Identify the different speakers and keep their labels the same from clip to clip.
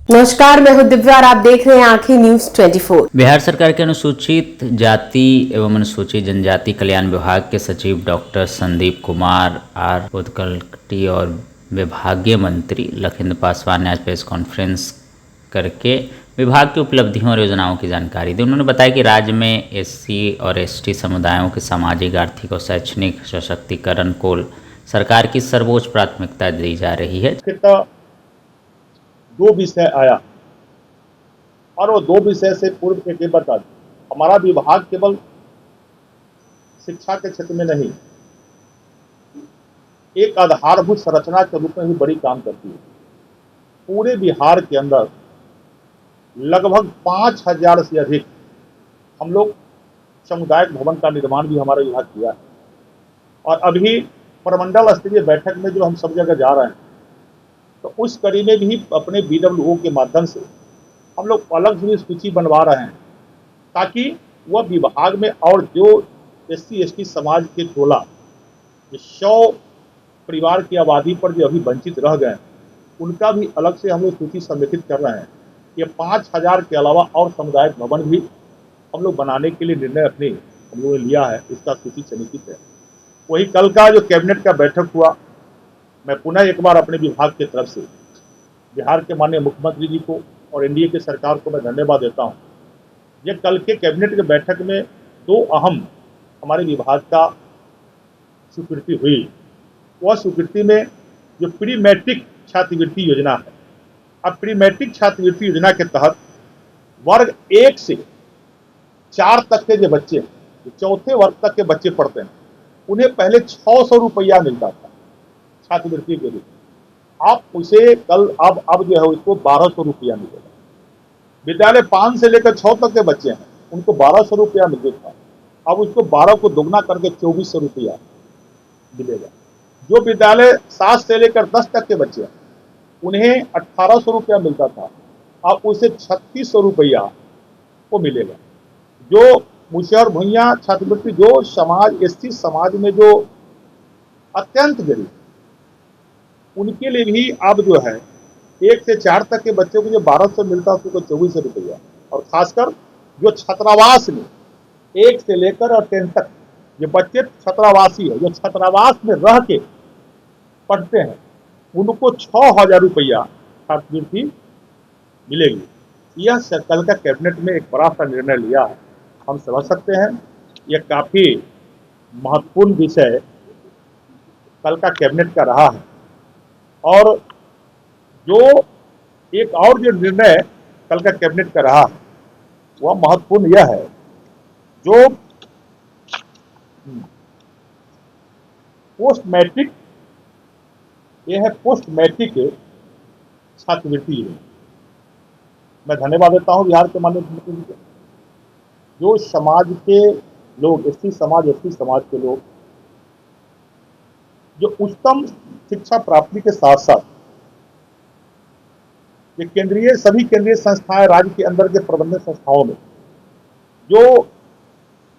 Speaker 1: नमस्कार, मैं हूं दिव्या और आप देख रहे हैं आंखें न्यूज 24।
Speaker 2: बिहार सरकार के अनुसूचित जाति एवं अनुसूचित जनजाति कल्याण विभाग के सचिव डॉक्टर संदीप कुमार आर उत्कलटी और विभागीय मंत्री लखिंद्र पासवान ने आज प्रेस कॉन्फ्रेंस करके विभाग की उपलब्धियों और योजनाओं की जानकारी दी। उन्होंने बताया कि राज्य में एससी और एसटी समुदायों के सामाजिक, आर्थिक और शैक्षणिक सशक्तिकरण को सरकार की सर्वोच्च प्राथमिकता दी जा रही है।
Speaker 3: दो विषय आया और वो दो विषय से पूर्व एक बता दें, हमारा विभाग केवल शिक्षा के क्षेत्र में नहीं, एक आधारभूत संरचना के रूप में भी बड़ी काम करती है। पूरे बिहार के अंदर लगभग 5000 से अधिक हम लोग सामुदायिक भवन का निर्माण भी हमारा विभाग किया है। और अभी प्रमंडल स्तरीय बैठक में जो हम सब जगह जा रहे हैं, तो उस कड़ी में भी अपने BWO के माध्यम से हम लोग अलग से सूची बनवा रहे हैं, ताकि वह विभाग में और जो SC ST समाज के टोला 100 परिवार की आबादी पर जो अभी वंचित रह गए, उनका भी अलग से हम लोग सूची समेकित कर रहे हैं। ये 5000 के अलावा और सामुदायिक भवन भी हम लोग बनाने के लिए निर्णय अपने हम लोगों ने लिया है, इसका सूची समेकित है। वही कल का जो कैबिनेट का बैठक हुआ, मैं पुनः एक बार अपने विभाग की तरफ से बिहार के माननीय मुख्यमंत्री जी को और NDA की सरकार को मैं धन्यवाद देता हूं। ये कल के कैबिनेट के बैठक में दो अहम हमारे विभाग का स्वीकृति हुई। वह स्वीकृति में जो प्री मैट्रिक छात्रवृत्ति योजना है, अब प्री मैट्रिक छात्रवृत्ति योजना के तहत वर्ग 1 से 4 तक के जो बच्चे, जो चौथे वर्ग तक के बच्चे पढ़ते हैं, उन्हें पहले 600 रुपया मिलता था छात्रवृत्ति के लिए। आप उसे कल अब जो है उसको 1200 रुपया मिलेगा। विद्यालय 5 से लेकर 6 तक के बच्चे हैं, उनको 1200 रुपया मिलता था, अब उसको 12 को दोगुना करके 2400 रुपया मिलेगा। जो विद्यालय 7 से लेकर 10 तक के बच्चे हैं, उन्हें 1800 रुपया मिलता था, अब उसे 3600 रुपया को मिलेगा। जो मुशहर भुइयां छात्रवृत्ति, जो समाज SC समाज में जो अत्यंत गरीब, उनके लिए भी अब जो है 1 से 4 तक के बच्चों को जो 1200 मिलता है, उसको 2400 रुपया। और खासकर जो छात्रावास में 1 से लेकर और 10 तक जो बच्चे छात्रावासी है, जो छात्रावास में रह के पढ़ते हैं, उनको 6000 रुपया छात्रवृत्ति मिलेगी। यह कल का कैबिनेट में एक बड़ा सा निर्णय लिया है, हम समझ सकते हैं। यह काफी महत्वपूर्ण विषय कल का कैबिनेट का रहा है। और जो एक और जो निर्णय कल का कैबिनेट का रहा है, वह महत्वपूर्ण यह है, जो पोस्ट मैट्रिक, यह है पोस्ट मैट्रिक छात्रवृत्ति है। मैं धन्यवाद देता हूं बिहार के माननीय मुख्यमंत्री जी को। जो समाज के लोग, SC समाज, ST समाज के लोग जो उच्चतम शिक्षा प्राप्ति के साथ साथ ये सभी केंद्रीय संस्थाएं, राज्य के अंदर के प्रबंधन संस्थाओं में जो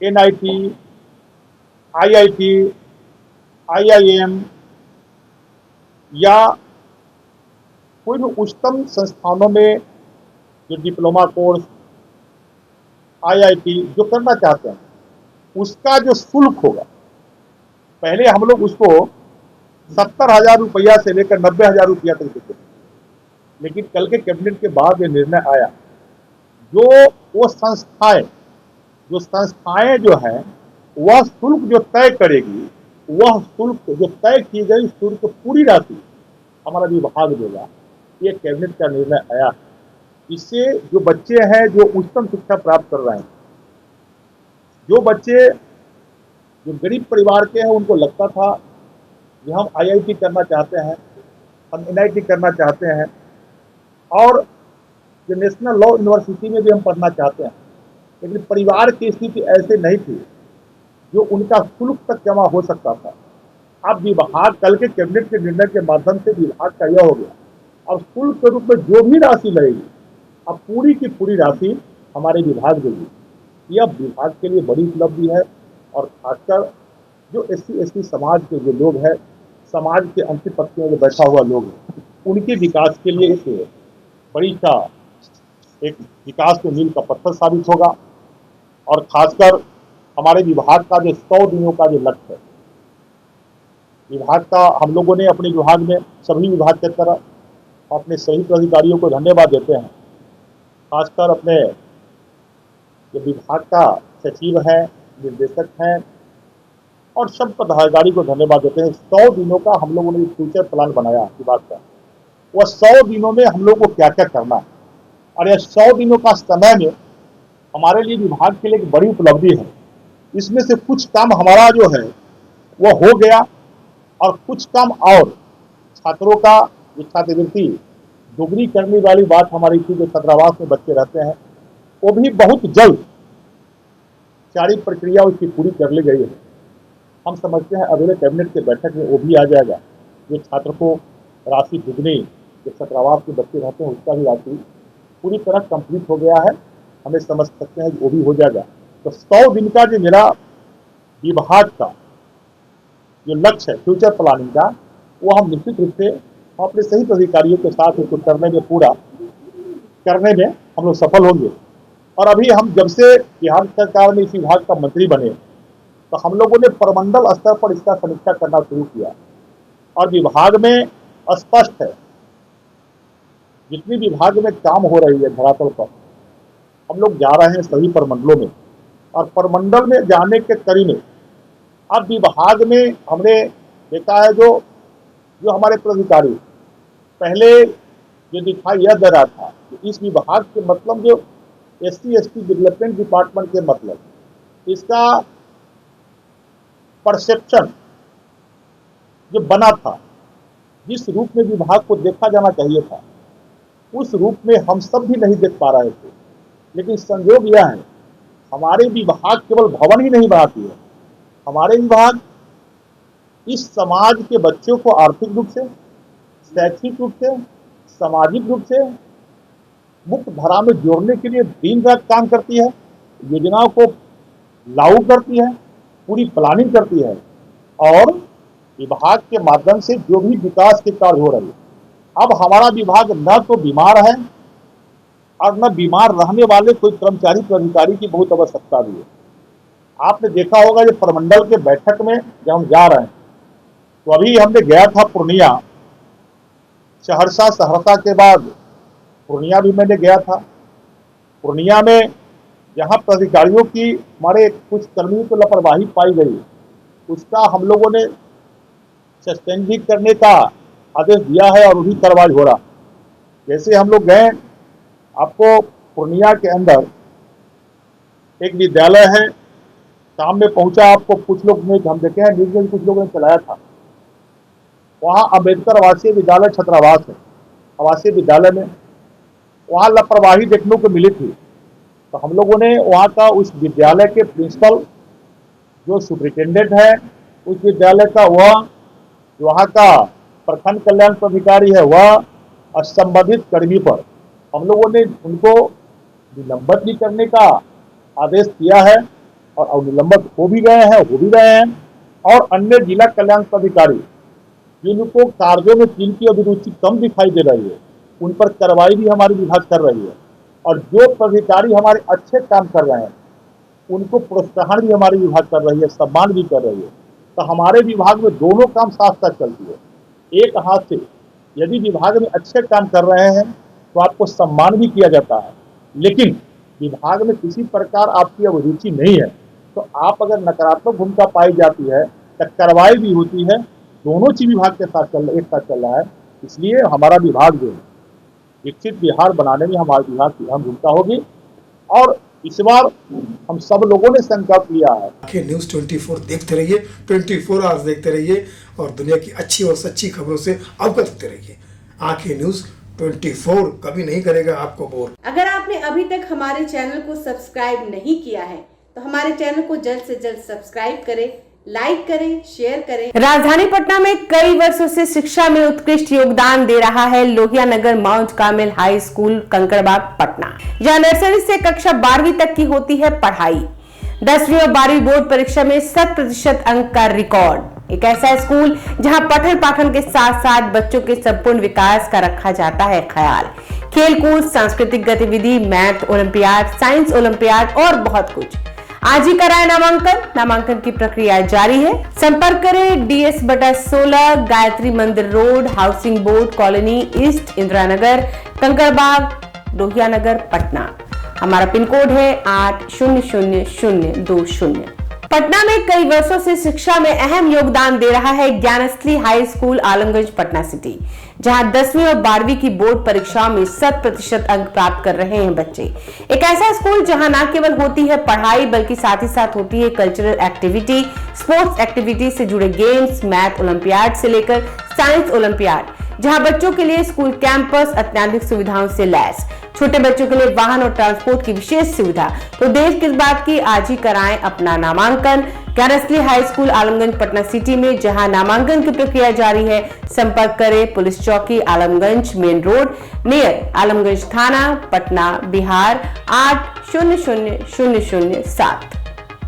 Speaker 3: NIT, IIT, IIM या कोई भी उच्चतम संस्थानों में जो डिप्लोमा कोर्स, IIT जो करना चाहते हैं, उसका जो शुल्क होगा, पहले हम लोग उसको 70,000 रुपया से लेकर 90,000 रुपया तक देते थे। लेकिन कल के कैबिनेट के बाद ये निर्णय आया, वो संस्थाएं जो हैं, वह शुल्क जो तय करेगी, वह शुल्क जो तय की गई शुल्क पूरी राशि हमारा विभाग देगा। ये कैबिनेट का निर्णय आया। इससे जो बच्चे हैं जो उच्चतम शिक्षा प्राप्त कर रहे हैं, जो बच्चे जो गरीब परिवार के हैं, उनको लगता था कि हम IIT करना चाहते हैं, हम NIT करना चाहते हैं और जो नेशनल लॉ यूनिवर्सिटी में भी हम पढ़ना चाहते हैं, लेकिन परिवार की स्थिति ऐसे नहीं थी जो उनका शुल्क तक जमा हो सकता था। अब विभाग कल के कैबिनेट के निर्णय के माध्यम से विभाग का यह हो गया, अब शुल्क के रूप में जो भी राशि लगेगी, अब पूरी की पूरी राशि हमारे विभाग देगी। यह विभाग के लिए बड़ी उपलब्धि है। और खासकर जो SC ST समाज के जो लोग हैं, समाज के अंतिम पंक्ति में जो बैठा हुआ लोग हैं, उनके विकास के लिए एक परीक्षा एक विकास के मील का पत्थर साबित होगा। और खासकर हमारे विभाग का जो 100 दिनों का जो लक्ष्य है, विभाग का हम लोगों ने अपने विभाग में सभी विभाग की तरह अपने सभी अधिकारियों को धन्यवाद देते हैं। खासकर अपने जो विभाग का सचिव है, निर्देशक हैं और सब पदाधिकारी को धन्यवाद देते हैं। 100 दिनों का हम लोगों ने फ्यूचर प्लान बनाया विभाग का, वह 100 दिनों में हम लोग को क्या क्या करना है। और यह 100 दिनों का समय में हमारे लिए विभाग के लिए एक बड़ी उपलब्धि है। इसमें से कुछ काम हमारा जो है वो हो गया और कुछ काम और छात्रों का जो छात्रवृत्ति दोगुनी करने वाली बात हमारी थी, जो छात्रावास में बच्चे रहते हैं, वो भी बहुत जल्द सारी प्रक्रिया उसकी पूरी कर ली गई है। हम समझते हैं अगले कैबिनेट के बैठक में वो भी आ जाएगा। जो छात्र को राशि दुगनी जो छात्रावास के बच्चे रहते हैं उसका भी राशि पूरी तरह कंप्लीट हो गया है, हमें समझ सकते हैं वो भी हो जाएगा। तो 100 दिन का जो मेरा विभाग का जो लक्ष्य है फ्यूचर प्लानिंग का, वो हम निश्चित रूप से अपने सही अधिकारियों के साथ उसको करने में पूरा करने में हम लोग सफल होंगे। और अभी हम जब से बिहार सरकार में इस विभाग का मंत्री बने तो हम लोगों ने प्रमंडल स्तर पर इसका समीक्षा करना शुरू किया और विभाग में स्पष्ट है जितनी विभाग में काम हो रही है धरातल पर, हम लोग जा रहे हैं सभी प्रमंडलों में। और प्रमंडल में जाने के करीब अब विभाग में हमने देखा है जो हमारे पदाधिकारी पहले जो दिखाई यह दे रहा था कि इस विभाग के मतलब जो SC/ST डेवलपमेंट डिपार्टमेंट के मतलब इसका परसेप्शन जो बना था, जिस रूप में विभाग को देखा जाना चाहिए था, उस रूप में हम सब भी नहीं देख पा रहे थे। लेकिन संयोग यह है हमारे विभाग केवल भवन ही नहीं बनाती है, हमारे विभाग इस समाज के बच्चों को आर्थिक रूप से, शैक्षिक रूप से, सामाजिक रूप से मुक्त धारा में जोड़ने के लिए दिन रात काम करती है, योजनाओं को लागू करती है, पूरी प्लानिंग करती है और विभाग के माध्यम से जो भी विकास के कार्य हो रहे हैं। अब हमारा विभाग न तो बीमार है और न बीमार रहने वाले कोई कर्मचारी अधिकारी की बहुत आवश्यकता भी है। आपने देखा होगा जो प्रमंडल के बैठक में जब हम जा रहे हैं तो अभी हमने गया था पूर्णिया, सहरसा के बाद पूर्णिया भी मैंने गया था। पूर्णिया में जहाँ पदाधिकारियों की हमारे कुछ कर्मियों को लापरवाही पाई गई, उसका हम लोगों ने सस्पेंड भी करने का आदेश दिया है और वही कार्रवाई हो रहा। जैसे हम लोग गए, आपको पूर्णिया के अंदर एक विद्यालय है, शाम में पहुंचा, आपको कुछ लोग ने हम देखे हैं न्यूज में कुछ लोगों ने चलाया था, वहाँ अम्बेडकर आवासीय विद्यालय छात्रावास है, आवासीय विद्यालय में वहाँ लापरवाही देखने को मिली थी। तो हम लोगों ने वहाँ का उस विद्यालय के प्रिंसिपल जो सुपरिटेंडेंट है उस विद्यालय का, वह वहाँ का प्रखंड कल्याण पदाधिकारी है, वह संबंधित कर्मी पर हम लोगों ने उनको निलंबित भी करने का आदेश दिया है और निलंबित हो भी गए हैं। और अन्य जिला कल्याण पदाधिकारी जिनको कार्यों में जिनकी अभिरुचि कम दिखाई दे रही है उन पर कार्रवाई भी हमारी विभाग कर रही है। और जो पदाधिकारी हमारे अच्छे काम कर रहे हैं उनको प्रोत्साहन भी हमारी विभाग कर रही है, सम्मान भी कर रही है। तो हमारे विभाग में दोनों काम साथ साथ चलती है। एक हाथ से यदि विभाग में अच्छे काम कर रहे हैं तो आपको सम्मान भी किया जाता है, लेकिन विभाग में किसी प्रकार आपकी अभिरुचि नहीं है तो आप अगर नकारात्मक भूमिका पाई जाती है तो कार्रवाई भी होती है। दोनों चीज विभाग के साथ एक साथ चल रहा है। इसलिए हमारा विभाग जो है विकसित बिहार बनाने में हमारे विभाग की अहम भूमिका होगी। और इस बार हम सब लोगों ने संकल्प लिया है।
Speaker 4: आंखें न्यूज़ 24 देखते रहिए, 24 आवर्स देखते रहिए और दुनिया की अच्छी और सच्ची खबरों से अवगत होते रहिए। आंखें न्यूज़ 24 कभी नहीं करेगा आपको बोर।
Speaker 1: अगर आपने अभी तक हमारे चैनल को सब्सक्राइब नहीं किया है तो हमारे चैनल को जल्द से जल्द सब्सक्राइब करें, लाइक करें, शेयर करें। राजधानी पटना में कई वर्षों से शिक्षा में उत्कृष्ट योगदान दे रहा है Lohia Nagar Mount Carmel high school Kankarbagh Patna. यह नर्सरी से कक्षा 12वीं तक की होती है पढ़ाई। 10वीं और 12वीं बोर्ड परीक्षा में 100% अंक का रिकॉर्ड। एक ऐसा स्कूल जहां पठन पाठन के साथ साथ बच्चों के संपूर्ण विकास का रखा जाता है ख्याल। खेलकूद, सांस्कृतिक गतिविधि, मैथ ओलंपियाड, साइंस ओलंपियाड और बहुत कुछ। आज ही कराएं नामांकन। नामांकन की प्रक्रिया जारी है। संपर्क करें DS/16, Gayatri Mandir road, housing board colony east, Indira Nagar, Kankarbagh, Lohia Nagar, Patna. हमारा पिन कोड है 800020। पटना में कई वर्षों से शिक्षा में अहम योगदान दे रहा है Gyansthali high school Alamganj Patna city, जहां 10वीं और 12वीं की बोर्ड परीक्षाओं में 100% अंक प्राप्त कर रहे हैं बच्चे। एक ऐसा स्कूल जहां न केवल होती है पढ़ाई बल्कि साथ ही साथ होती है कल्चरल एक्टिविटी, स्पोर्ट्स एक्टिविटी से जुड़े गेम्स, मैथ ओलंपियाड से लेकर साइंस ओलंपियाड, जहां बच्चों के लिए स्कूल कैंपस अत्याधुनिक सुविधाओं से लैस, छोटे बच्चों के लिए वाहन और ट्रांसपोर्ट की विशेष सुविधा। तो देर किस बात की, आज ही कराएं अपना नामांकन Gyansthali high school Alamganj Patna city में, जहां नामांकन की प्रक्रिया जारी है। संपर्क करें पुलिस चौकी Alamganj main road near Alamganj थाना, पटना, बिहार 800007।